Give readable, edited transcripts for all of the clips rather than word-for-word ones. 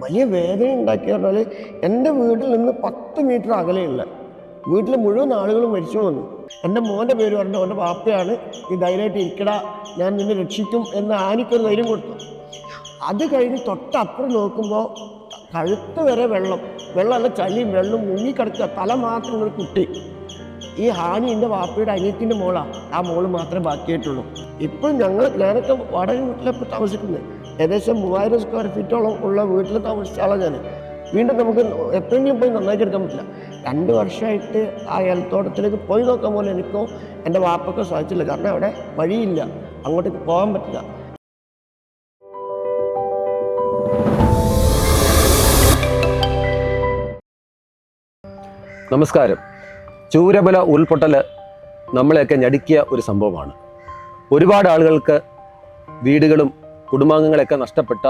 വലിയ വേദന ഉണ്ടാക്കി പറഞ്ഞാൽ എൻ്റെ വീട്ടിൽ നിന്ന് 10 മീറ്റർ അകലെയുള്ള വീട്ടിലെ മുഴുവൻ ആളുകളും മരിച്ചു വന്നു. എൻ്റെ മോൻ്റെ പേര് പറഞ്ഞു, അവൻ്റെ പാപ്പയാണ്, ഈ ധൈര്യമായിട്ട് ഇരിക്കടാ, ഞാൻ നിന്നെ രക്ഷിക്കും എന്ന് ആനിക്കൊരു ധൈര്യം കൊടുത്തു. അത് കഴിഞ്ഞ് തൊട്ടപ്പുറം നോക്കുമ്പോൾ കഴുത്ത് വരെ വെള്ളമല്ല ചളിയും വെള്ളം മുങ്ങിക്കിടക്കുക, തല മാത്രമുള്ളൊരു കുട്ടി. ഈ ഹാനി എൻ്റെ വാപ്പയുടെ അനിയത്തിൻ്റെ മോളാണ്, ആ മോള് മാത്രമേ ബാക്കിയായിട്ടുള്ളൂ. ഇപ്പം ഞാനൊക്കെ വാടക വീട്ടിലിപ്പോൾ താമസിക്കുന്നത്, ഏകദേശം 3000 സ്ക്വയർ ഫീറ്റോളം ഉള്ള വീട്ടിൽ താമസിച്ച ആളാണ് ഞാൻ. വീണ്ടും നമുക്ക് എപ്പോഴെങ്കിലും പോയി നന്നാക്കി എടുക്കാൻ പറ്റില്ല. 2 വർഷമായിട്ട് ആ ഏലത്തോട്ടത്തിലേക്ക് പോയി നോക്കാൻ പോലും എനിക്കോ എൻ്റെ വാപ്പക്കോ സാധിച്ചില്ല. കാരണം അവിടെ വഴിയില്ല, അങ്ങോട്ടേക്ക് പോകാൻ പറ്റില്ല. നമസ്കാരം. ചൂരമല ഉരുൾപൊട്ടൽ നമ്മളെയൊക്കെ ഞടുക്കിയ ഒരു സംഭവമാണ്. ഒരുപാട് ആളുകൾക്ക് വീടുകളും കുടുംബാംഗങ്ങളെയൊക്കെ നഷ്ടപ്പെട്ട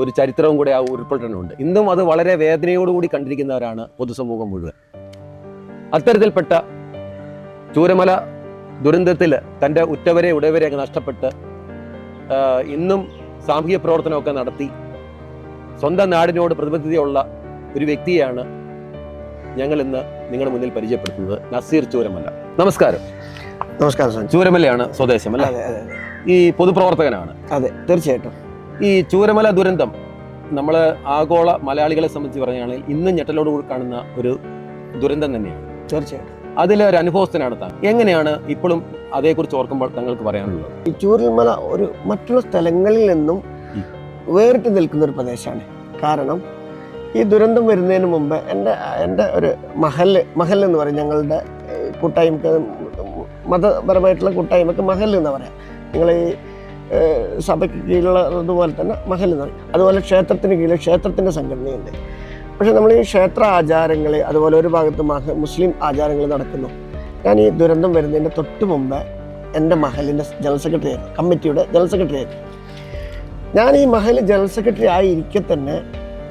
ഒരു ചരിത്രവും കൂടെ ആ ഉരുൾപൊട്ടലുണ്ട്. ഇന്നും അത് വളരെ വേദനയോടുകൂടി കണ്ടിരിക്കുന്നവരാണ് പൊതുസമൂഹം മുഴുവൻ. അത്തരത്തിൽപ്പെട്ട ചൂരമല ദുരന്തത്തിൽ തൻ്റെ ഉറ്റവരെ ഉടയവരെയൊക്കെ നഷ്ടപ്പെട്ട് ഇന്നും സാമൂഹ്യ പ്രവർത്തനമൊക്കെ നടത്തി സ്വന്തം നാടിനോട് പ്രതിബദ്ധതയുള്ള ഒരു വ്യക്തിയാണ് ഞങ്ങൾ ഇന്ന് നിങ്ങളുടെ മുന്നിൽ പരിചയപ്പെടുത്തുന്നത്. നസീർ ചൂരമല. നമസ്കാരം. നമസ്കാരം. ചൂരമലയാണ് സ്വദേശം അല്ലേ? ഈ പൊതുപ്രവർത്തകനാണ്. അതെ, തീർച്ചയായിട്ടും. ഈ ചൂരമല ദുരന്തം നമ്മൾ ആഗോള മലയാളികളെ സംബന്ധിച്ച് പറയുകയാണെങ്കിൽ ഇന്നും ഞെട്ടലോടുകൂടി കാണുന്ന ഒരു ദുരന്തം തന്നെയാണ്. തീർച്ചയായിട്ടും. അതിലൊരു അനുഭവസ്ഥനാണ് താൻ. എങ്ങനെയാണ് ഇപ്പോഴും അതേക്കുറിച്ച് ഓർക്കുമ്പോൾ താങ്കൾക്ക് പറയാനുള്ളത്? ഈ ചൂരൽമല ഒരു മറ്റുള്ള സ്ഥലങ്ങളിൽ നിന്നും വേറിട്ട് നിൽക്കുന്ന ഒരു പ്രദേശമാണ്. കാരണം ഈ ദുരന്തം വരുന്നതിന് മുമ്പ് എൻ്റെ ഒരു മഹൽ എന്ന് പറയും. ഞങ്ങളുടെ കൂട്ടായ്മക്ക്, മതപരമായിട്ടുള്ള കൂട്ടായ്മക്ക് മഹൽ എന്ന് പറയാം. നിങ്ങൾ ഈ സഭയ്ക്ക് കീഴിലുള്ളതുപോലെ തന്നെ മഹൽ എന്ന് പറയും. അതുപോലെ ക്ഷേത്രത്തിന് കീഴിൽ ക്ഷേത്രത്തിൻ്റെ സംഘടനയുണ്ട്. പക്ഷെ നമ്മൾ ഈ ക്ഷേത്ര ആചാരങ്ങൾ, അതുപോലെ ഒരു ഭാഗത്ത് മുസ്ലിം ആചാരങ്ങൾ നടക്കുന്നു. ഞാൻ ഈ ദുരന്തം വരുന്നതിൻ്റെ തൊട്ട് മുമ്പ് എൻ്റെ മഹലിൻ്റെ ജനറൽ സെക്രട്ടറി ആയിരുന്നു, കമ്മിറ്റിയുടെ ജനറൽ സെക്രട്ടറി ആയിരുന്നു. ഞാൻ ഈ മഹൽ ജനറൽ സെക്രട്ടറി ആയിരിക്കെ തന്നെ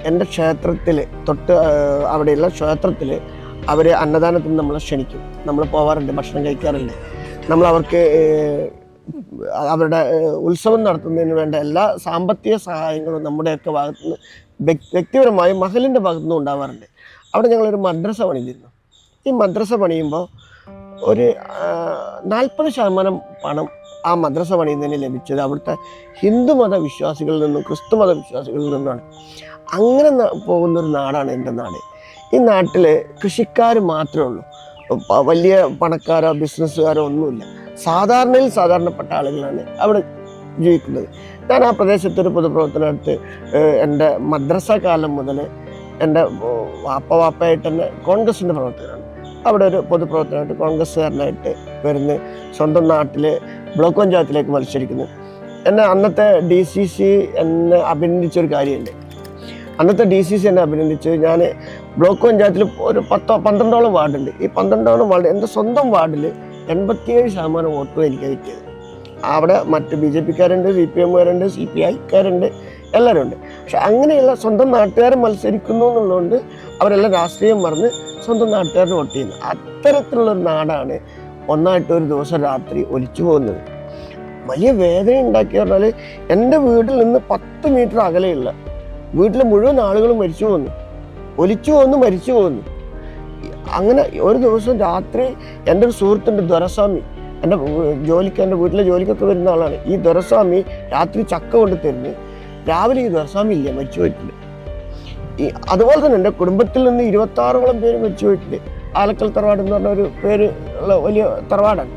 എൻ്റെ ക്ഷേത്രത്തിൽ അവിടെയുള്ള ക്ഷേത്രത്തിൽ അവർ അന്നദാനത്തിന് നമ്മളെ ക്ഷണിക്കും. നമ്മൾ പോവാറുണ്ട്, ഭക്ഷണം കഴിക്കാറുണ്ട്. നമ്മൾ അവർക്ക് അവരുടെ ഉത്സവം നടത്തുന്നതിന് വേണ്ട എല്ലാ സാമ്പത്തിക സഹായങ്ങളും നമ്മുടെയൊക്കെ ഭാഗത്തുനിന്ന് വ്യക്തിപരമായും മഹലിൻ്റെ ഭാഗത്തുനിന്ന് ഉണ്ടാവാറുണ്ട്. അവിടെ ഞങ്ങളൊരു മദ്രസ പണിതിരുന്നു. ഈ മദ്രസ പണിയുമ്പോൾ ഒരു 40% പണം ആ മദ്രസ പണിയുന്നതിന് ലഭിച്ചത് അവിടുത്തെ ഹിന്ദുമത വിശ്വാസികളിൽ നിന്നും ക്രിസ്തു മത വിശ്വാസികളിൽ നിന്നുമാണ്. അങ്ങനെ പോകുന്നൊരു നാടാണ് എൻ്റെ നാട്. ഈ നാട്ടിൽ കൃഷിക്കാർ മാത്രമേ ഉള്ളൂ, വലിയ പണക്കാരോ ബിസിനസ്സുകാരോ ഒന്നുമില്ല. സാധാരണപ്പെട്ട ആളുകളാണ് അവിടെ ജീവിക്കുന്നത്. ഞാൻ ആ പ്രദേശത്തൊരു പൊതുപ്രവർത്തനമായിട്ട് എൻ്റെ മദ്രസ കാലം മുതൽ എൻ്റെ വാപ്പയായിട്ട് തന്നെ കോൺഗ്രസിൻ്റെ പ്രവർത്തകനാണ്. അവിടെ ഒരു പൊതുപ്രവർത്തനമായിട്ട് കോൺഗ്രസ്സുകാരനായിട്ട് വരുന്ന സ്വന്തം നാട്ടിൽ ബ്ലോക്ക് പഞ്ചായത്തിലേക്ക് മത്സരിക്കുന്നു. എന്നെ അന്നത്തെ DCC എന്നെ അഭിനന്ദിച്ചൊരു കാര്യമുണ്ട്. അന്നത്തെ DCC എന്നെ അഭിനന്ദിച്ച് ഞാൻ ബ്ലോക്ക് പഞ്ചായത്തിൽ ഒരു 12ഓളം വാർഡുണ്ട്. ഈ 12ഓളം വാർഡ് എൻ്റെ സ്വന്തം വാർഡിൽ 87% വോട്ടും എനിക്ക് കിട്ടിയത്. അവിടെ മറ്റ് BJPക്കാരുണ്ട്, CPMകാരുണ്ട്, CPIക്കാരുണ്ട്, എല്ലാവരും ഉണ്ട്. പക്ഷെ അങ്ങനെയുള്ള സ്വന്തം നാട്ടുകാർ മത്സരിക്കുന്നു എന്നുള്ളതുകൊണ്ട് അവരെല്ലാം രാഷ്ട്രീയം മറന്ന് സ്വന്തം നാട്ടുകാരുടെ വോട്ട് ചെയ്യുന്നു. അത്തരത്തിലുള്ളൊരു നാടാണ് ഒന്നായിട്ടൊരു ദിവസം രാത്രി ഒലിച്ചു പോകുന്നത്. വലിയ വേദന ഉണ്ടാക്കി പറഞ്ഞാൽ എൻ്റെ വീട്ടിൽ നിന്ന് 10 മീറ്റർ അകലെയുള്ള വീട്ടിലെ മുഴുവൻ ആളുകളും മരിച്ചു പോകുന്നു. അങ്ങനെ ഒരു ദിവസം രാത്രി എൻ്റെ ഒരു സുഹൃത്തുണ്ട് ദൊരസ്വാമി, എൻ്റെ വീട്ടിലെ ജോലിക്കൊക്കെ വരുന്ന ആളാണ്. ഈ ദൊരസ്വാമി രാത്രി ചക്ക കൊണ്ട് തരുന്നു. രാവിലെ ഈ ദൊരസ്വാമി ഇല്ല, മരിച്ചു പോയിട്ടുണ്ട്. അതുപോലെ തന്നെ എൻ്റെ കുടുംബത്തിൽ നിന്ന് 26ഓളം പേര് മരിച്ചു പോയിട്ടുണ്ട്. ആലക്കൽ തറവാട് എന്ന് പറഞ്ഞ ഒരു പേര് ഉള്ള വലിയ തറവാടാണ്.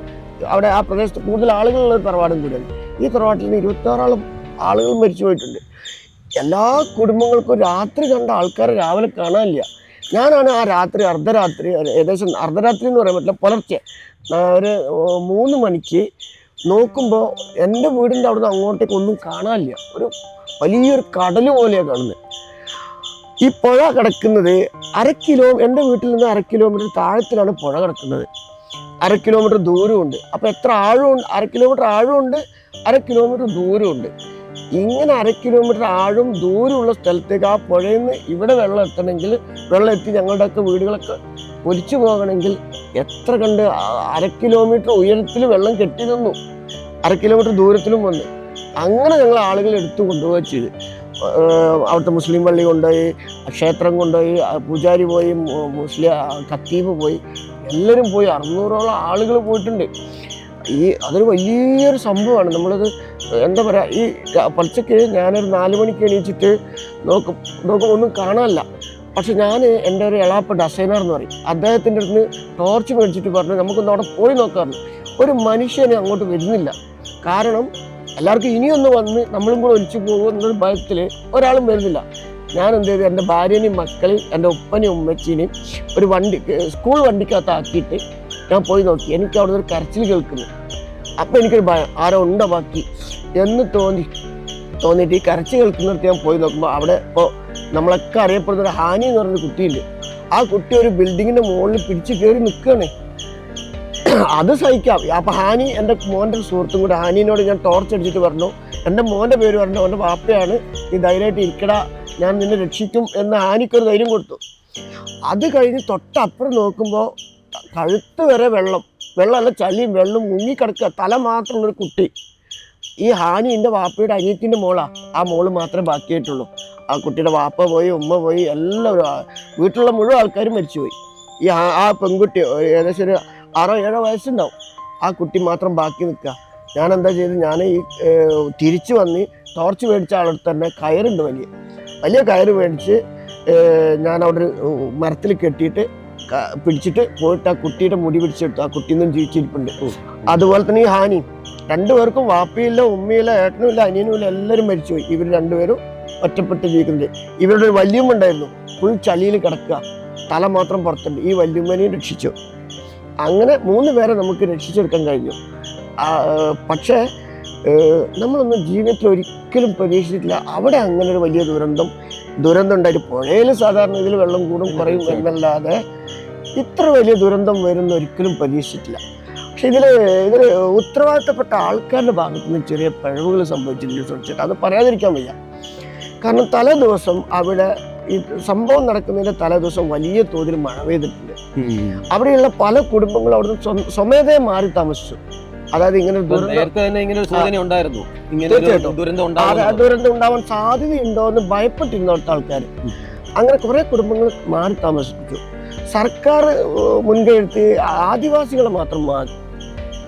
അവിടെ ആ പ്രദേശത്ത് കൂടുതൽ ആളുകളുള്ള തറവാടും കൂടിയാണ്. ഈ തറവാട്ടിൽ നിന്ന് 26ഓളം ആളുകൾ മരിച്ചു പോയിട്ടുണ്ട്. എല്ലാ കുടുംബങ്ങൾക്കും രാത്രി കണ്ട ആൾക്കാരെ രാവിലെ കാണാനില്ല. ഞാനാണ് ആ രാത്രി ഏകദേശം അർദ്ധരാത്രി എന്ന് പറയാൻ പറ്റില്ല, പുലർച്ചെ ഒരു 3 മണിക്ക് നോക്കുമ്പോൾ എൻ്റെ വീടിൻ്റെ അവിടുന്ന് അങ്ങോട്ടേക്ക് ഒന്നും കാണാനില്ല. ഒരു വലിയൊരു കടൽ പോലെയാണ് കാണുന്നത്. ഈ പുഴ കിടക്കുന്നത് എൻ്റെ വീട്ടിൽ നിന്ന് 1/2 കിലോമീറ്റർ താഴത്തിലാണ് പുഴ കിടക്കുന്നത്. 1/2 കിലോമീറ്റർ ദൂരമുണ്ട്. അപ്പോൾ എത്ര ആഴമുണ്ട്? 1/2 കിലോമീറ്റർ ആഴമുണ്ട്, 1/2 കിലോമീറ്റർ ദൂരമുണ്ട്. ഇങ്ങനെ 1/2 കിലോമീറ്റർ ആഴം ദൂരമുള്ള സ്ഥലത്തേക്ക് ആ പുഴയിൽ നിന്ന് ഇവിടെ വെള്ളം എത്തി ഞങ്ങളുടെയൊക്കെ വീടുകളൊക്കെ ഒലിച്ചു പോകണമെങ്കിൽ എത്ര കണ്ട് 1/2 കിലോമീറ്റർ ഉയരത്തിൽ വെള്ളം കെട്ടി നിന്നു, 1/2 കിലോമീറ്റർ ദൂരത്തിലും വന്ന്. അങ്ങനെ ഞങ്ങൾ ആളുകൾ എടുത്തു കൊണ്ടുപോവുക ചെയ്ത്. അവിടുത്തെ മുസ്ലിം പള്ളി കൊണ്ടുപോയി, ക്ഷേത്രം കൊണ്ടുപോയി, പൂജാരി പോയി, മുസ്ലിം ഖത്തീബ് പോയി, എല്ലാവരും പോയി. 600ഓളം ആളുകൾ പോയിട്ടുണ്ട്. അതൊരു വലിയൊരു സംഭവമാണ്. നമ്മളത് എന്താ പറയുക, ഈ പച്ചക്ക് ഞാനൊരു 4 മണിക്ക് എണീച്ചിട്ട് നോക്കും ഒന്നും കാണാനില്ല. പക്ഷെ ഞാൻ എൻ്റെ ഒരു എളാപ്പ ഡസൈനർ എന്ന് പറയും, അദ്ദേഹത്തിൻ്റെ അടുത്ത് ടോർച്ച് മേടിച്ചിട്ട് പറഞ്ഞു നമുക്കൊന്ന് അവിടെ പോയി നോക്കാറുണ്ട്. ഒരു മനുഷ്യനെ അങ്ങോട്ട് വരുന്നില്ല. കാരണം എല്ലാവർക്കും ഇനിയൊന്ന് വന്ന് നമ്മളും കൂടെ ഒലിച്ചു പോകുന്നൊരു ഭയത്തിൽ ഒരാളും വരുന്നില്ല. ഞാൻ എന്ത് ചെയ്തു, എൻ്റെ ഭാര്യനെയും മക്കളെയും എൻ്റെ ഉപ്പനെയും ഉമ്മച്ചീനെയും ഒരു സ്കൂൾ വണ്ടിക്കകത്ത് ആക്കിയിട്ട് ഞാൻ പോയി നോക്കി. എനിക്ക് അവിടെ ഒരു കരച്ചിൽ കേൾക്കുന്നു. അപ്പം എനിക്കൊരു ഭയം, ആരോ ഉണ്ടോ ബാക്കി എന്ന് തോന്നിയിട്ട് ഈ കരച്ചിൽ കേൾക്കുന്നിടത്ത് ഞാൻ പോയി നോക്കുമ്പോൾ അവിടെ ഇപ്പോൾ നമ്മളൊക്കെ അറിയപ്പെടുന്ന ഒരു ഹാനി എന്ന് പറഞ്ഞൊരു കുട്ടിയുണ്ട്. ആ കുട്ടി ഒരു ബിൽഡിങ്ങിൻ്റെ മുകളിൽ പിടിച്ച് കയറി നിൽക്കുകയാണ്. അത് സഹിക്കാം. അപ്പം ഹാനി എൻ്റെ മോൻ്റെ സുഹൃത്തും കൂടെ, ഹാനിനോട് ഞാൻ ടോർച്ച് അടിച്ചിട്ട് പറഞ്ഞു, എൻ്റെ മോൻ്റെ പേര് പറഞ്ഞു, അവൻ്റെ വാപ്പയാണ്, നീ ധൈര്യമായിട്ട് ഇരിക്കടാ, ഞാൻ നിന്നെ രക്ഷിക്കും എന്ന് ഹാനിക്കൊരു ധൈര്യം കൊടുത്തു. അത് കഴിഞ്ഞ് തൊട്ടപ്പുറം നോക്കുമ്പോൾ കഴുത്ത് വരെ വെള്ളമല്ല ചളിയും വെള്ളം മുങ്ങിക്കിടക്കുക, തല മാത്രമുള്ളൊരു കുട്ടി. ഈ ഹാനി എൻ്റെ വാപ്പയുടെ അനിയത്തിൻ്റെ മോളാണ്. ആ മോള് മാത്രമേ ബാക്കിയായിട്ടുള്ളൂ. ആ കുട്ടിയുടെ വാപ്പ പോയി, ഉമ്മ പോയി, എല്ലാവരും വീട്ടിലുള്ള മുഴുവൻ ആൾക്കാരും മരിച്ചുപോയി. ആ പെൺകുട്ടി ഏകദേശം ഒരു 6-7 വയസ്സുണ്ടാവും. ആ കുട്ടി മാത്രം ബാക്കി നിൽക്കുക. ഞാൻ എന്താ ചെയ്ത്, ഞാൻ ഈ തിരിച്ചു വന്ന് ടോർച്ച് മേടിച്ച ആളടുത്ത് തന്നെ കയറുണ്ട്, വലിയ കയറ് മേടിച്ച് ഞാൻ അവിടെ ഒരു മരത്തിൽ കെട്ടിയിട്ട് പിടിച്ചിട്ട് പോയിട്ട് ആ കുട്ടിയുടെ മുടി പിടിച്ചെടുത്തു. ആ കുട്ടിയിൽ നിന്നും ജീവിച്ചിരിപ്പുണ്ട്. അതുപോലെ തന്നെ ഈ ഹാനി, 2 പേർക്കും വാപ്പയില്ല, ഉമ്മയില്ല, ഏട്ടനും ഇല്ല, അനിയനും ഇല്ല, എല്ലാവരും മരിച്ചുപോയി. ഇവർ 2 പേരും ഒറ്റപ്പെട്ട് ജീവിക്കുന്നുണ്ട്. ഇവരുടെ ഒരു വല്യമ്മ ഉണ്ടായിരുന്നു, ഫുൾ ചളിയിൽ കിടക്കുക, തല മാത്രം പുറത്തുണ്ട്. ഈ വല്യമ്മനെയും രക്ഷിച്ചു. അങ്ങനെ 3 പേരെ നമുക്ക് രക്ഷിച്ചെടുക്കാൻ കഴിഞ്ഞു. പക്ഷേ നമ്മളൊന്നും ജീവിതത്തിൽ ഒരിക്കലും പ്രതീക്ഷിച്ചിട്ടില്ല അവിടെ അങ്ങനെ ഒരു വലിയ ദുരന്തം ഉണ്ടായിട്ട്. പുഴയിൽ സാധാരണ ഇതിൽ വെള്ളം കൂടും കുറയും എന്നല്ലാതെ ഇത്ര വലിയ ദുരന്തം വരുന്ന ഒരിക്കലും പ്രതീക്ഷിച്ചിട്ടില്ല. പക്ഷെ ഇതിൽ ഉത്തരവാദിത്തപ്പെട്ട ആൾക്കാരുടെ ഭാഗത്ത് നിന്ന് ചെറിയ പിഴവുകൾ സംഭവിച്ചിട്ടുണ്ട്. അത് പറയാതിരിക്കാൻ വയ്യ. കാരണം തലേ ദിവസം അവിടെ ഈ സംഭവം നടക്കുന്നതിന്റെ തലേദിവസം വലിയ തോതിൽ മഴ പെയ്തിട്ടുണ്ട്. അവിടെയുള്ള പല കുടുംബങ്ങളും അവിടുന്ന് സ്വമേധയെ മാറി താമസിച്ചു. അതായത് ഇങ്ങനെ ദുരന്തം ഉണ്ടാവാൻ സാധ്യതയുണ്ടോ എന്ന് ഭയപ്പെട്ടിരുന്ന ആൾക്കാർ അങ്ങനെ കുറെ കുടുംബങ്ങൾ മാറി താമസിപ്പിച്ചു. സർക്കാർ മുൻകൈയെടുത്ത് ആദിവാസികളെ മാത്രം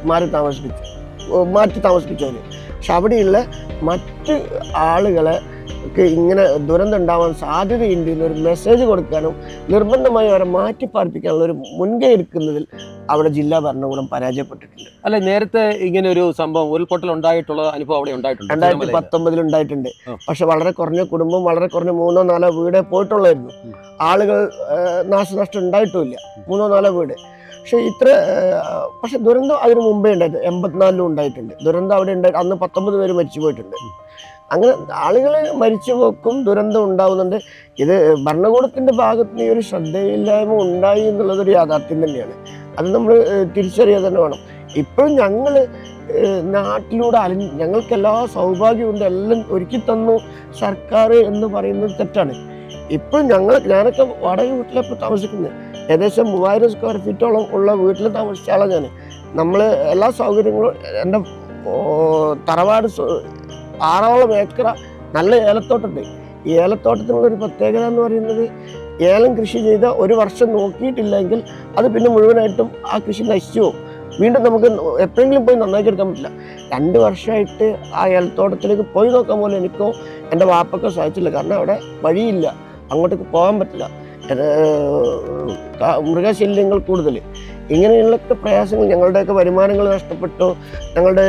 മാറ്റി താമസിപ്പിച്ചവര്. പക്ഷെ അവിടെയുള്ള മറ്റ് ആളുകളെ ഇങ്ങനെ ദുരന്തം ഉണ്ടാവാൻ സാധ്യതയുണ്ട് എന്നൊരു മെസ്സേജ് കൊടുക്കാനും നിർബന്ധമായി അവരെ മാറ്റിപ്പാർപ്പിക്കാനുള്ള ഒരു മുൻകൈ എടുക്കുന്നതിൽ അവിടെ ജില്ലാ ഭരണകൂടം പരാജയപ്പെട്ടിട്ടുണ്ട്. അല്ല, നേരത്തെ ഇങ്ങനെ ഒരു സംഭവം ഉരുൾപൊട്ടൽ ഉണ്ടായിട്ടുള്ള അനുഭവം അവിടെ ഉണ്ടായിട്ടുണ്ട്. 2019 ഉണ്ടായിട്ടുണ്ട്. പക്ഷെ വളരെ കുറഞ്ഞ കുടുംബം, വളരെ കുറഞ്ഞ 3-4 വീടേ പോയിട്ടുള്ളായിരുന്നു. ആളുകൾ നാശനഷ്ടം ഉണ്ടായിട്ടുമില്ല, 3-4 വീട്. പക്ഷെ ദുരന്തം അതിന് മുമ്പേ ഉണ്ടായിട്ട് 84 ഉണ്ടായിട്ടുണ്ട്. ദുരന്തം അവിടെ ഉണ്ടായിട്ട് അന്ന് 19 പേര് മരിച്ചു പോയിട്ടുണ്ട്. അങ്ങനെ ആളുകൾ മരിച്ചു പോക്കും ദുരന്തം ഉണ്ടാവുന്നുണ്ട്. ഇത് ഭരണകൂടത്തിൻ്റെ ഭാഗത്ത് നിന്ന് ഈ ഒരു ശ്രദ്ധയില്ലായ്മ ഉണ്ടായി എന്നുള്ളതൊരു യാഥാർത്ഥ്യം തന്നെയാണ്. അത് നമ്മൾ തിരിച്ചറിയാൻ തന്നെ വേണം. ഇപ്പോഴും ഞങ്ങൾ നാട്ടിലൂടെ ഞങ്ങൾക്ക് എല്ലാ സൗഭാഗ്യമുണ്ട്, എല്ലാം ഒരുക്കി തന്നു സർക്കാർ എന്ന് പറയുന്നത് തെറ്റാണ്. ഇപ്പോഴും ഞാനൊക്കെ വാടക വീട്ടിലാണ് താമസിക്കുന്നത്. ഏകദേശം 3000 സ്ക്വയർ ഫീറ്റോളം ഉള്ള വീട്ടിൽ താമസിച്ച ആളാണ് ഞാൻ. നമ്മൾ എല്ലാ സൗകര്യങ്ങളും, എൻ്റെ തറവാട് 6ഓളം ഏക്കർ നല്ല ഏലത്തോട്ടമുണ്ട്. ഈ ഏലത്തോട്ടത്തിനുള്ളൊരു പ്രത്യേകത എന്ന് പറയുന്നത്, ഏലം കൃഷി ചെയ്ത ഒരു വർഷം നോക്കിയിട്ടില്ലെങ്കിൽ അത് പിന്നെ മുഴുവനായിട്ടും ആ കൃഷി നശിച്ചു പോകും. വീണ്ടും നമുക്ക് എപ്പോഴെങ്കിലും പോയി നന്നാക്കി എടുക്കാൻ പറ്റില്ല. 2 വർഷമായിട്ട് ആ ഏലത്തോട്ടത്തിലേക്ക് പോയി നോക്കാൻ പോലും എനിക്കോ എൻ്റെ വാപ്പക്കോ സാധിച്ചില്ല. കാരണം അവിടെ വഴിയില്ല, അങ്ങോട്ടേക്ക് പോകാൻ പറ്റില്ല, മൃഗശല്യങ്ങൾ കൂടുതൽ. ഇങ്ങനെയുള്ളൊക്കെ പ്രയാസങ്ങൾ, ഞങ്ങളുടെയൊക്കെ വരുമാനങ്ങൾ നഷ്ടപ്പെട്ടു, ഞങ്ങളുടെ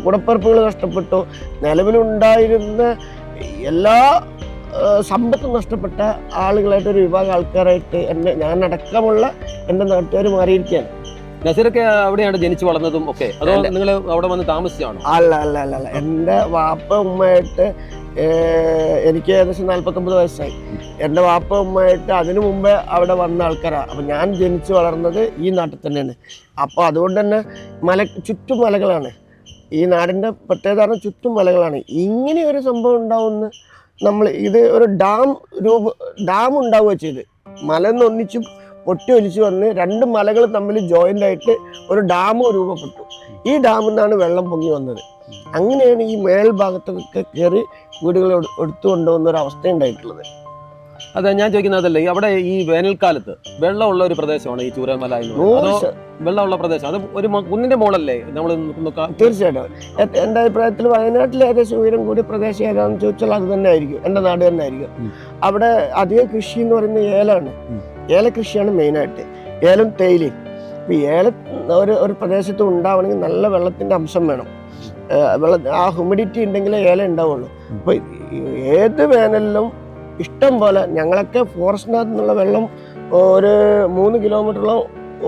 കൂടപ്പിറപ്പുകൾ നഷ്ടപ്പെട്ടു, നിലവിലുണ്ടായിരുന്ന എല്ലാ സമ്പത്തും നഷ്ടപ്പെട്ട ആളുകളായിട്ട് ഒരു വിഭാഗം ആൾക്കാരായിട്ട് ഞാനടക്കമുള്ള എൻ്റെ നാട്ടുകാർ മാറിയിരിക്കുകയാണ്. നസീറൊക്കെ അവിടെയാണ് ജനിച്ചു വളർന്നതും ഒക്കെ, അതോ നിങ്ങൾ അവിടെ വന്ന് താമസിച്ചാണോ? അല്ല. എൻ്റെ വാപ്പ ഉമ്മയായിട്ട് എനിക്ക് ഏകദേശം 49 വയസ്സായി. എൻ്റെ വാപ്പ ഉമ്മയായിട്ട് അതിനു മുമ്പേ അവിടെ വന്ന ആൾക്കാരാണ്. അപ്പം ഞാൻ ജനിച്ചു വളർന്നത് ഈ നാട്ടിൽ തന്നെയാണ്. അപ്പോൾ അതുകൊണ്ട് തന്നെ ചുറ്റും മലകളാണ്. ഈ നാടിൻ്റെ പ്രത്യേകത ചുറ്റും മലകളാണ്. ഇങ്ങനെ ഒരു സംഭവം ഉണ്ടാവുമെന്ന് ഇത് ഒരു ഡാം ഉണ്ടാവുക ചെയ്ത്, മലന്ന് ഒന്നിച്ചും പൊട്ടി ഒലിച്ചു വന്ന് 2 മലകൾ തമ്മിൽ ജോയിൻ്റ് ആയിട്ട് ഒരു ഡാം രൂപപ്പെട്ടു. ഈ ഡാമിൽ നിന്നാണ് വെള്ളം പൊങ്ങി വന്നത്. അങ്ങനെയാണ് ഈ മേൽഭാഗത്തൊക്കെ കയറി വീടുകൾ എടുത്തു കൊണ്ടുപോകുന്ന ഒരു അവസ്ഥ ഉണ്ടായിട്ടുള്ളത്. അതെ, ഞാൻ ചോദിക്കുന്നതല്ലേ, അവിടെ ഈ വേനൽക്കാലത്ത് വെള്ളമുള്ള ഒരു പ്രദേശമാണ് ഈ ചൂരൽമല എന്ന് പറയുന്നത്. അതോ വെള്ളമുള്ള പ്രദേശം അത് ഒരു കുന്നിന്റെ മോളല്ലേ നമ്മൾ? തീർച്ചയായിട്ടും എൻ്റെ അഭിപ്രായത്തിൽ വയനാട്ടിൽ ഏകദേശം ഉയരം കൂടിയ പ്രദേശം ഏതാണെന്ന് ചോദിച്ചാൽ അത് തന്നെ ആയിരിക്കും, എൻ്റെ നാട് തന്നെ ആയിരിക്കും. അവിടെ അധിക കൃഷി എന്ന് പറയുന്നത് ഏലമാണ്. ഏലകൃഷിയാണ് മെയിനായിട്ട്, ഏലം തേയിലയും. ഇപ്പം ഏലം ഒരു പ്രദേശത്ത് ഉണ്ടാവണമെങ്കിൽ നല്ല വെള്ളത്തിൻ്റെ അംശം വേണം, ആ ഹ്യൂമിഡിറ്റി ഉണ്ടെങ്കിലേ ഏലം ഉണ്ടാവുള്ളൂ. അപ്പോൾ ഏത് വേനലിലും ഇഷ്ടം പോലെ ഞങ്ങളൊക്കെ ഫോറസ്റ്റിനകത്ത് നിന്നുള്ള വെള്ളം ഒരു 3 കിലോമീറ്ററോളം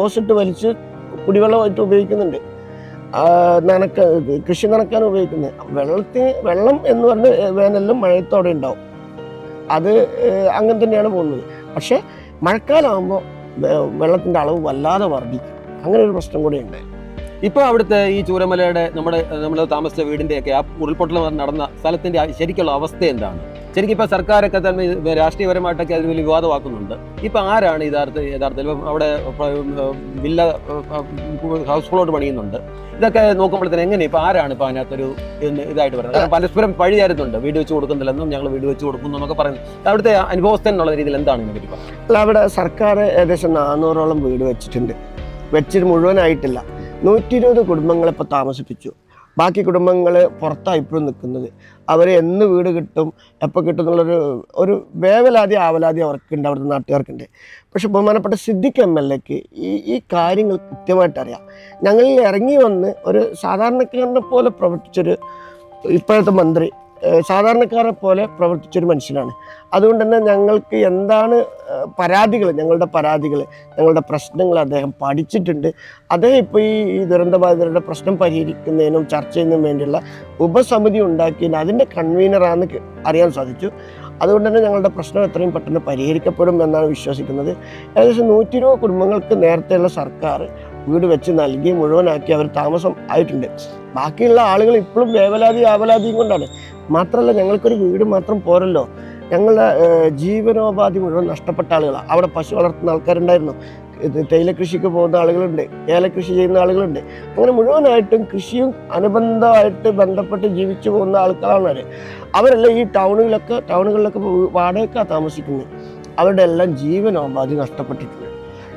ഓസിട്ട് വലിച്ച് കുടിവെള്ളമായിട്ട് ഉപയോഗിക്കുന്നുണ്ട്, കൃഷി നനക്കാൻ ഉപയോഗിക്കുന്നത്. വെള്ളം എന്ന് പറഞ്ഞ് വേനലിലും മഴയത്തോടെ ഉണ്ടാവും. അത് അങ്ങനെ തന്നെയാണ് പോകുന്നത്. പക്ഷേ മഴക്കാലമാകുമ്പോൾ വെള്ളത്തിൻ്റെ അളവ് വല്ലാതെ വർദ്ധിക്കും. അങ്ങനെ ഒരു പ്രശ്നം കൂടെ ഉണ്ട്. ഇപ്പോൾ അവിടുത്തെ ഈ ചൂരമലയുടെ നമ്മൾ താമസിച്ച വീടിൻ്റെയൊക്കെ ആ ഉരുൾപൊട്ടൽ നടന്ന സ്ഥലത്തിൻ്റെ ശരിക്കുള്ള അവസ്ഥ എന്താണ്? ശരിക്കും ഇപ്പോൾ സർക്കാരൊക്കെ തന്നെ രാഷ്ട്രീയപരമായിട്ടൊക്കെ അതിന് വലിയ വിവാദമാക്കുന്നുണ്ട്. ഇപ്പം ആരാണ് യഥാർത്ഥത്തിൽ അവിടെ വില്ല ഹൗസ് പ്ലോട്ട് പണിയുന്നുണ്ട്? ഇതൊക്കെ നോക്കുമ്പോഴത്തേന് എങ്ങനെ ഇപ്പം ആരാണ് ഇപ്പം അതിനകത്തൊരു ഇതായിട്ട് പറയുന്നത്? കാരണം പരസ്പരം പഴിയായിരുന്നുണ്ട്, വീട് വെച്ച് കൊടുക്കുന്നില്ലെന്നും ഞങ്ങൾ വീട് വെച്ച് കൊടുക്കുന്നു എന്നൊക്കെ പറയുന്നത്. അവിടുത്തെ അനുഭവസ്ഥൻ എന്നുള്ള രീതിയിൽ എന്താണ് ഇതിനെപ്പറ്റി പറയുന്നത്? അല്ല, അവിടെ സർക്കാർ ഏകദേശം 400ഓളം വീട് വെച്ചിട്ടുണ്ട്. വെച്ചിട്ട് മുഴുവനായിട്ടില്ല. 120 കുടുംബങ്ങളെ ഇപ്പോൾ താമസിപ്പിച്ചു. ബാക്കി കുടുംബങ്ങൾ പുറത്താണ് ഇപ്പോഴും നിൽക്കുന്നത്. അവർ എന്ന് വീട് കിട്ടും, എപ്പോൾ കിട്ടും എന്നുള്ളൊരു ആവലാതി അവർക്കുണ്ട്, അവിടുത്തെ നാട്ടുകാർക്കുണ്ട്. പക്ഷെ ബഹുമാനപ്പെട്ട സിദ്ദിഖ് MLAക്ക് ഈ കാര്യങ്ങൾ കൃത്യമായിട്ട് അറിയാം. ഞങ്ങളിൽ ഇറങ്ങി വന്ന് ഒരു സാധാരണക്കാരനെ പോലെ പ്രവർത്തിച്ചൊരു ഇപ്പോഴത്തെ മന്ത്രി സാധാരണക്കാരെ പോലെ പ്രവർത്തിച്ചൊരു മനുഷ്യനാണ്. അതുകൊണ്ട് തന്നെ ഞങ്ങൾക്ക് എന്താണ് ഞങ്ങളുടെ പ്രശ്നങ്ങൾ അദ്ദേഹം പഠിച്ചിട്ടുണ്ട്. അദ്ദേഹം ഇപ്പോൾ ഈ ദുരന്തബാധിതരുടെ പ്രശ്നം പരിഹരിക്കുന്നതിനും ചർച്ച ചെയ്യുന്നതിനും വേണ്ടിയുള്ള ഉപസമിതി ഉണ്ടാക്കിയതിന് അതിൻ്റെ കൺവീനറാണെന്ന് അറിയാൻ സാധിച്ചു. അതുകൊണ്ട് തന്നെ ഞങ്ങളുടെ പ്രശ്നം എത്രയും പെട്ടെന്ന് പരിഹരിക്കപ്പെടും എന്നാണ് വിശ്വസിക്കുന്നത്. ഏകദേശം 120 കുടുംബങ്ങൾക്ക് നേരത്തെയുള്ള സർക്കാർ വീട് വെച്ച് നൽകി മുഴുവനാക്കി അവർ താമസം ആയിട്ടുണ്ട്. ബാക്കിയുള്ള ആളുകൾ ഇപ്പോഴും ആവലാതിയും കൊണ്ടാണ്. മാത്രമല്ല, ഞങ്ങൾക്കൊരു വീട് മാത്രം പോരല്ലോ, ഞങ്ങളുടെ ജീവനോപാധി മുഴുവൻ നഷ്ടപ്പെട്ട ആളുകളാണ്. അവിടെ പശു വളർത്തുന്ന ആൾക്കാരുണ്ടായിരുന്നു, തേയില കൃഷിക്ക് പോകുന്ന ആളുകളുണ്ട്, ഏലകൃഷി ചെയ്യുന്ന ആളുകളുണ്ട്. അങ്ങനെ മുഴുവനായിട്ടും കൃഷിയും അനുബന്ധമായിട്ട് ബന്ധപ്പെട്ട് ജീവിച്ചു പോകുന്ന ആൾക്കാരാണ് അവരെല്ലാം ഈ ടൗണുകളിലൊക്കെ വാടകയ്ക്കാണ് താമസിക്കുന്നത്. അവരുടെ എല്ലാം ജീവനോപാധി നഷ്ടപ്പെട്ടിട്ടുണ്ട്.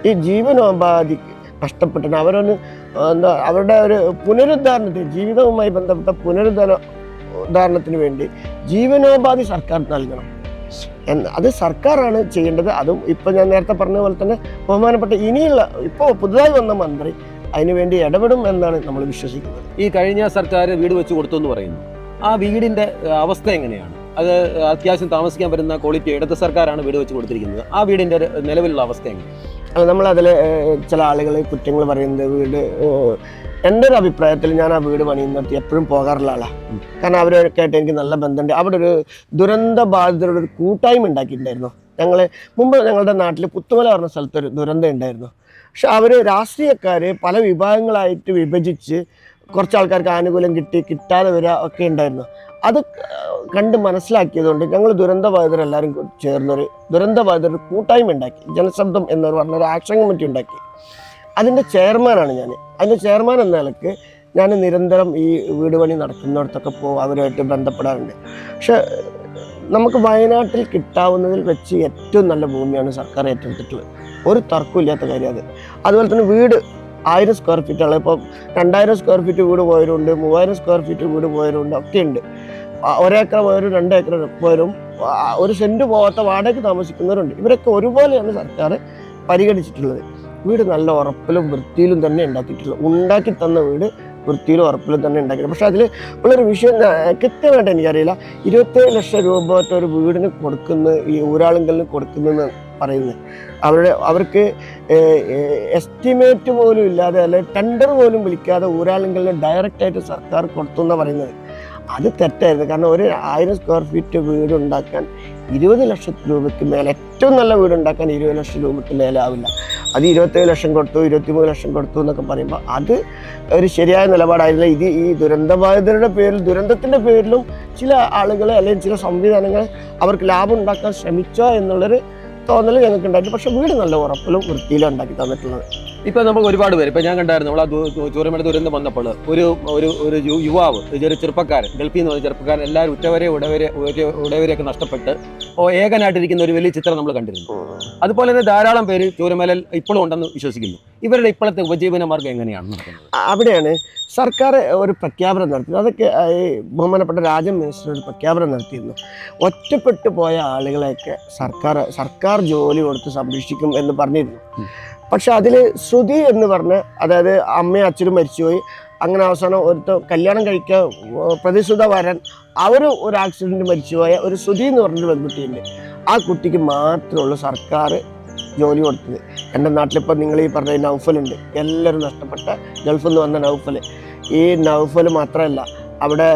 ഈ ജീവനോപാധി നഷ്ടപ്പെട്ടിട്ട് അവരുടെ ഒരു ജീവിതവുമായി ബന്ധപ്പെട്ട പുനരുദ്ധാരണത്തിന് വേണ്ടി ജീവനോപാധി സർക്കാർ നൽകണം. അത് സർക്കാരാണ് ചെയ്യേണ്ടത്. അതും ഇപ്പം ഞാൻ നേരത്തെ പറഞ്ഞ പോലെ തന്നെ ബഹുമാനപ്പെട്ട ഇപ്പോൾ പുതുതായി വന്ന മന്ത്രി അതിനുവേണ്ടി ഇടപെടും എന്നാണ് നമ്മൾ വിശ്വസിക്കുന്നത്. ഈ കഴിഞ്ഞ സർക്കാർ വീട് വെച്ച് കൊടുത്തു എന്ന് പറയുന്നു. ആ വീടിൻ്റെ അവസ്ഥ എങ്ങനെയാണ്? അത് അത്യാവശ്യം താമസിക്കാൻ വരുന്ന ക്വാളിറ്റി ഇടത് സർക്കാരാണ് വീട് വെച്ച് കൊടുത്തിരിക്കുന്നത്. ആ വീടിൻ്റെ നിലവിലുള്ള അവസ്ഥ എങ്ങനെയാണ്? അല്ല, നമ്മളതിൽ ചില ആളുകൾ കുറ്റങ്ങൾ പറയുന്നത് എൻ്റെ ഒരു അഭിപ്രായത്തിൽ ഞാൻ ആ വീട് പണിയുന്നിടത്ത് എപ്പോഴും പോകാറുള്ള ആളാണ്. കാരണം അവരൊക്കെ ആയിട്ട് എനിക്ക് നല്ല ബന്ധമുണ്ട്. അവിടെ ഒരു ദുരന്ത ബാധിതരുടെ ഒരു കൂട്ടായ്മ ഉണ്ടാക്കിയിട്ടുണ്ടായിരുന്നു. ഞങ്ങളുടെ നാട്ടിൽ പുത്തുമല പറഞ്ഞ സ്ഥലത്തൊരു ദുരന്തം ഉണ്ടായിരുന്നു. പക്ഷെ അവർ രാഷ്ട്രീയക്കാർ പല വിഭാഗങ്ങളായിട്ട് വിഭജിച്ച് കുറച്ച് ആൾക്കാർക്ക് ആനുകൂല്യം കിട്ടാതെ വരിക ഒക്കെ ഉണ്ടായിരുന്നു. അത് കണ്ട് മനസ്സിലാക്കിയതുകൊണ്ട് ഞങ്ങൾ ദുരന്തബാധിതരെല്ലാവരും ചേർന്നൊരു ദുരന്തബാധിതർ കൂട്ടായ്മ ഉണ്ടാക്കി. ജനശബ്ദം എന്ന് പറഞ്ഞൊരു ആക്ഷൻ കമ്മിറ്റി ഉണ്ടാക്കി. അതിൻ്റെ ചെയർമാനാണ് ഞാൻ. അതിൻ്റെ ചെയർമാൻ എന്ന നിലയ്ക്ക് ഞാൻ നിരന്തരം ഈ വീട് പണി നടക്കുന്നിടത്തൊക്കെ അവരുമായിട്ട് ബന്ധപ്പെടാറുണ്ട്. പക്ഷെ നമുക്ക് വയനാട്ടിൽ കിട്ടാവുന്നതിൽ വെച്ച് ഏറ്റവും നല്ല ഭൂമിയാണ് സർക്കാർ ഏറ്റെടുത്തിട്ടുള്ളത്. ഒരു തർക്കമില്ലാത്ത കാര്യം അത്. അതുപോലെ തന്നെ വീട് 1000 സ്ക്വയർ ഫീറ്റുള്ള ഇപ്പോൾ 2000 സ്ക്വയർ ഫീറ്റ് വീട് പോയവരുണ്ട്, 3000 സ്ക്വയർ ഫീറ്റ് വീട് പോയവരുണ്ട്, ഒക്കെ ഉണ്ട്. 1 ഏക്കർ പോയവരും 2 ഏക്കർ പോയവരും 1 സെൻറ്റ് പോകാത്ത വാടകയ്ക്ക് താമസിക്കുന്നവരുണ്ട്. ഇവരൊക്കെ ഒരുപോലെയാണ് സർക്കാർ പരിഗണിച്ചിട്ടുള്ളത്. വീട് നല്ല ഉറപ്പിലും വൃത്തിയിലും തന്നെ ഉണ്ടാക്കി തന്ന വീട് വൃത്തിയിലും ഉറപ്പിലും തന്നെ ഉണ്ടാക്കിയത്. പക്ഷെ അതിൽ ഉള്ളൊരു വിഷയം കൃത്യമായിട്ട് എനിക്കറിയില്ല. 27 ലക്ഷം രൂപ ഒരു വീടിന് ഈ ഊരാളുങ്കലിന് കൊടുക്കുന്നെന്ന് പറയുന്നത്. അവർക്ക് എസ്റ്റിമേറ്റ് പോലും ഇല്ലാതെ അല്ലെങ്കിൽ ടെൻഡർ പോലും വിളിക്കാതെ ഊരാളുങ്കലിന് ഡയറക്റ്റായിട്ട് സർക്കാർ കൊടുത്തു എന്നാണ് പറയുന്നത്. അത് തെറ്റായിരുന്നു. കാരണം ഒരു 1000 സ്ക്വയർ ഫീറ്റ് വീട് ഉണ്ടാക്കാൻ 20 ലക്ഷം രൂപയ്ക്ക് മേലെ, ഏറ്റവും നല്ല വീട് ഉണ്ടാക്കാൻ 20 ലക്ഷം രൂപയ്ക്ക് മേലെ ആവില്ല. അത് 27 ലക്ഷം കൊടുത്തു, 23 ലക്ഷം കൊടുത്തു എന്നൊക്കെ പറയുമ്പോൾ അത് ഒരു ശരിയായ നിലപാടായിരുന്നില്ല. ഈ ദുരന്തബാധിതരുടെ ദുരന്തത്തിൻ്റെ പേരിലും ചില ആളുകൾ അല്ലെങ്കിൽ ചില സംവിധാനങ്ങൾ അവർക്ക് ലാഭം ഉണ്ടാക്കാൻ ശ്രമിച്ചോ എന്നുള്ളൊരു തോന്നൽ ഞങ്ങൾക്ക് ഉണ്ടായിട്ട്. പക്ഷേ വീട് നല്ല ഉറപ്പിലും വൃത്തിയിലും ഉണ്ടാക്കി തന്നിട്ടുള്ളത്. ഇപ്പൊ നമുക്ക് ഒരുപാട് പേര്, ഇപ്പൊ ഞാൻ കണ്ടായിരുന്നു നമ്മൾ ആ ചൂരമല ദുരന്തം വന്നപ്പോൾ ഒരു യുവാവ്, ഒരു ചെറുപ്പക്കാരൻ, ഗൾഫിൽ നിന്ന് വന്ന ചെറുപ്പക്കാരൻ, എല്ലാവരും ഉടവരെയൊക്കെ നഷ്ടപ്പെട്ട് ഏകനായിട്ടിരിക്കുന്ന ഒരു വലിയ ചിത്രം നമ്മൾ കണ്ടിരുന്നു. അതുപോലെ തന്നെ ധാരാളം പേര് ചൂരമലയിൽ ഇപ്പോഴും ഉണ്ടെന്ന് വിശ്വസിക്കുന്നു. ഇവരുടെ ഇപ്പോഴത്തെ ഉപജീവന മാർഗം എങ്ങനെയാണ് നടക്കുന്നത്? അവിടെയാണ് സർക്കാർ ഒരു പ്രഖ്യാപനം നടത്തിയത്. അതൊക്കെ ഈ ബഹുമാനപ്പെട്ട രാജൻ മിനിസ്റ്റർ ഒരു പ്രഖ്യാപനം നടത്തിയിരുന്നു. ഒറ്റപ്പെട്ടു പോയ ആളുകളെയൊക്കെ സർക്കാർ ജോലി കൊടുത്ത് സംരക്ഷിക്കും എന്ന് പറഞ്ഞിരുന്നു. പക്ഷെ അതിൽ ശ്രുതി എന്ന് പറഞ്ഞ, അതായത് അമ്മയും അച്ഛനും മരിച്ചുപോയി, അങ്ങനെ അവസാനം ഒരുത്ത കല്യാണം കഴിക്കാൻ പ്രതിസുത വരൻ ഒരു ആക്സിഡൻറ്റ് മരിച്ചുപോയ ഒരു ശ്രുതി എന്ന് പറഞ്ഞൊരു പെൺകുട്ടിയുണ്ട്. ആ കുട്ടിക്ക് മാത്രമുള്ള സർക്കാർ ജോലി കൊടുത്തത്. എൻ്റെ നാട്ടിലിപ്പോൾ നിങ്ങൾ ഈ പറഞ്ഞ നൗഫലുണ്ട്, എല്ലാവരും നഷ്ടപ്പെട്ട ഗൾഫിൽ നിന്ന് വന്ന നൗഫൽ. ഈ നൗഫൽ മാത്രമല്ല, അവിടെ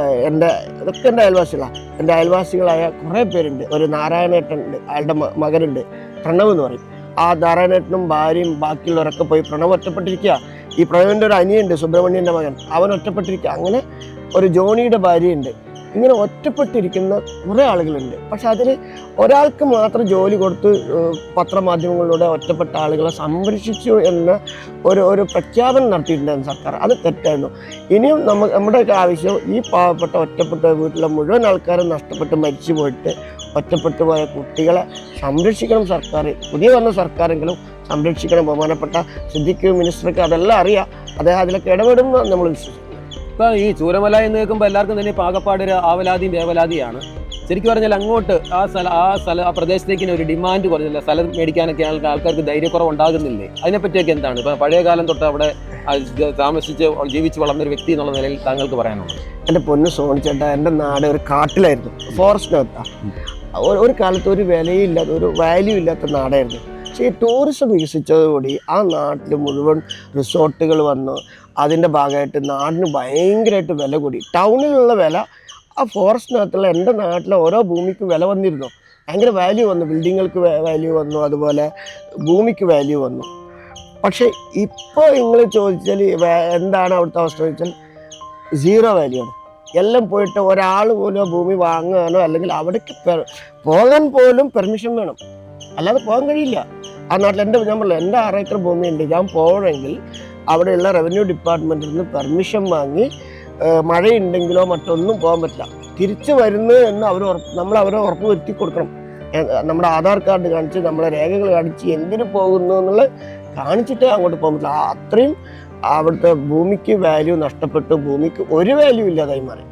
ഇതൊക്കെ എൻ്റെ അയൽവാസികളാണ്. എൻ്റെ അയൽവാസികളായ കുറേ പേരുണ്ട്. ഒരു നാരായണേട്ടൻ ഉണ്ട്, അയാളുടെ മകനുണ്ട്, പ്രണവ് എന്ന് പറയും. ആ നാരായണേട്ടനും ഭാര്യയും ബാക്കിയുള്ളവരൊക്കെ പോയി. പ്രണവ് ഒറ്റപ്പെട്ടിരിക്കുക. ഈ പ്രണവിൻ്റെ ഒരു അനിയുണ്ട്, സുബ്രഹ്മണ്യൻ്റെ മകൻ, അവൻ ഒറ്റപ്പെട്ടിരിക്കുക. അങ്ങനെ ഒരു ജോണിയുടെ ഭാര്യയുണ്ട്. ഇങ്ങനെ ഒറ്റപ്പെട്ടിരിക്കുന്ന കുറേ ആളുകളുണ്ട്. പക്ഷെ അതിൽ ഒരാൾക്ക് മാത്രം ജോലി കൊടുത്ത് പത്രമാധ്യമങ്ങളിലൂടെ ഒറ്റപ്പെട്ട ആളുകളെ സംരക്ഷിച്ചു എന്ന ഒരു പ്രഖ്യാപനം നടത്തിയിട്ടുണ്ടായിരുന്നു സർക്കാർ. അത് തെറ്റായിരുന്നു. ഇനിയും നമ്മുടെയൊക്കെ ആവശ്യം ഈ പാവപ്പെട്ട ഒറ്റപ്പെട്ട വീട്ടിലെ മുഴുവൻ ആൾക്കാരും നഷ്ടപ്പെട്ട് മരിച്ചു പോയിട്ട് ഒറ്റപ്പെട്ടു പോയ കുട്ടികളെ സംരക്ഷിക്കണം സർക്കാർ. പുതിയ വന്ന സർക്കാരെങ്കിലും സംരക്ഷിക്കണം. ബഹുമാനപ്പെട്ട സിദ്ദിഖ് മിനിസ്റ്റർക്ക് അതെല്ലാം അറിയാം. അദ്ദേഹം അതിലൊക്കെ ഇടപെടുമെന്ന് നമ്മൾ വിശ്വസിക്കുന്നു. ഇപ്പൊ ഈ ചൂരമല എന്ന് കേൾക്കുമ്പോൾ എല്ലാവർക്കും തന്നെ പാകപ്പാട് ഒരു ആവലാതിയും വേവലാതിയാണ്. ശരിക്കും പറഞ്ഞാൽ അങ്ങോട്ട് ആ പ്രദേശത്തേക്ക് ഒരു ഡിമാൻഡ് കുറഞ്ഞില്ല. സ്ഥലം മേടിക്കാനൊക്കെ ആൾക്കാർക്ക് ധൈര്യക്കുറവ് ഉണ്ടാകുന്നില്ലേ? അതിനെപ്പറ്റിയൊക്കെ എന്താണ് ഇപ്പൊ പഴയ കാലം തൊട്ട് അവിടെ താമസിച്ച് ജീവിച്ച് വളർന്നൊരു വ്യക്തി എന്നുള്ള നിലയിൽ താങ്കൾക്ക് പറയാനുള്ളത്? എൻ്റെ പൊന്ന് സോണിച്ചേട്ടാ, എൻ്റെ നാട് ഒരു കാട്ടിലായിരുന്നു, ഫോറസ്റ്റിനകത്താണ്. ഒരു കാലത്ത് ഒരു വിലയില്ലാത്ത, ഒരു വാല്യൂ ഇല്ലാത്ത നാടായിരുന്നു. പക്ഷേ ഈ ടൂറിസം വികസിച്ചതോടുകൂടി ആ നാട്ടിൽ മുഴുവൻ റിസോർട്ടുകൾ വന്നു. അതിൻ്റെ ഭാഗമായിട്ട് നാടിന് ഭയങ്കരമായിട്ട് വില കൂടി. ടൗണിലുള്ള വില ആ ഫോറസ്റ്റിനകത്തുള്ള എൻ്റെ നാട്ടിലെ ഓരോ ഭൂമിക്കും വില വന്നിരുന്നു. ഭയങ്കര വാല്യൂ വന്നു. ബിൽഡിങ്ങൾക്ക് വാല്യൂ വന്നു, അതുപോലെ ഭൂമിക്ക് വാല്യൂ വന്നു. പക്ഷേ ഇപ്പോൾ നിങ്ങൾ ചോദിച്ചാൽ എന്താണ് അവിടുത്തെ അവസ്ഥ ചോദിച്ചാൽ സീറോ വാല്യൂ ആണ്. എല്ലാം പോയിട്ട് ഒരാൾ പോലും ആ ഭൂമി വാങ്ങാനോ അല്ലെങ്കിൽ അവിടേക്ക് പോകാൻ പോലും പെർമിഷൻ വേണം, അല്ലാതെ പോകാൻ കഴിയില്ല. ആ നാട്ടിൽ ഞാൻ പറഞ്ഞില്ല, എൻ്റെ 6 ഏക്കർ ഭൂമിയുണ്ട്. ഞാൻ പോകണമെങ്കിൽ അവിടെയുള്ള റവന്യൂ ഡിപ്പാർട്ട്മെൻറ്റിൽ നിന്ന് പെർമിഷൻ വാങ്ങി, മഴയുണ്ടെങ്കിലോ മറ്റൊന്നും പോകാൻ പറ്റില്ല. തിരിച്ചു വരുന്നു എന്ന് നമ്മൾ അവരെ ഉറപ്പ് വരുത്തി കൊടുക്കണം. നമ്മുടെ ആധാർ കാർഡ് കാണിച്ച്, നമ്മളെ രേഖകൾ കാണിച്ച് എന്തിനു പോകുന്നു എന്നുള്ളത് കാണിച്ചിട്ടേ അങ്ങോട്ട് പോകാൻ പറ്റില്ല. അത്രയും അവിടുത്തെ ഭൂമിക്ക് വാല്യൂ നഷ്ടപ്പെട്ടു, ഭൂമിക്ക് ഒരു വാല്യൂ ഇല്ലാതായി മാറി.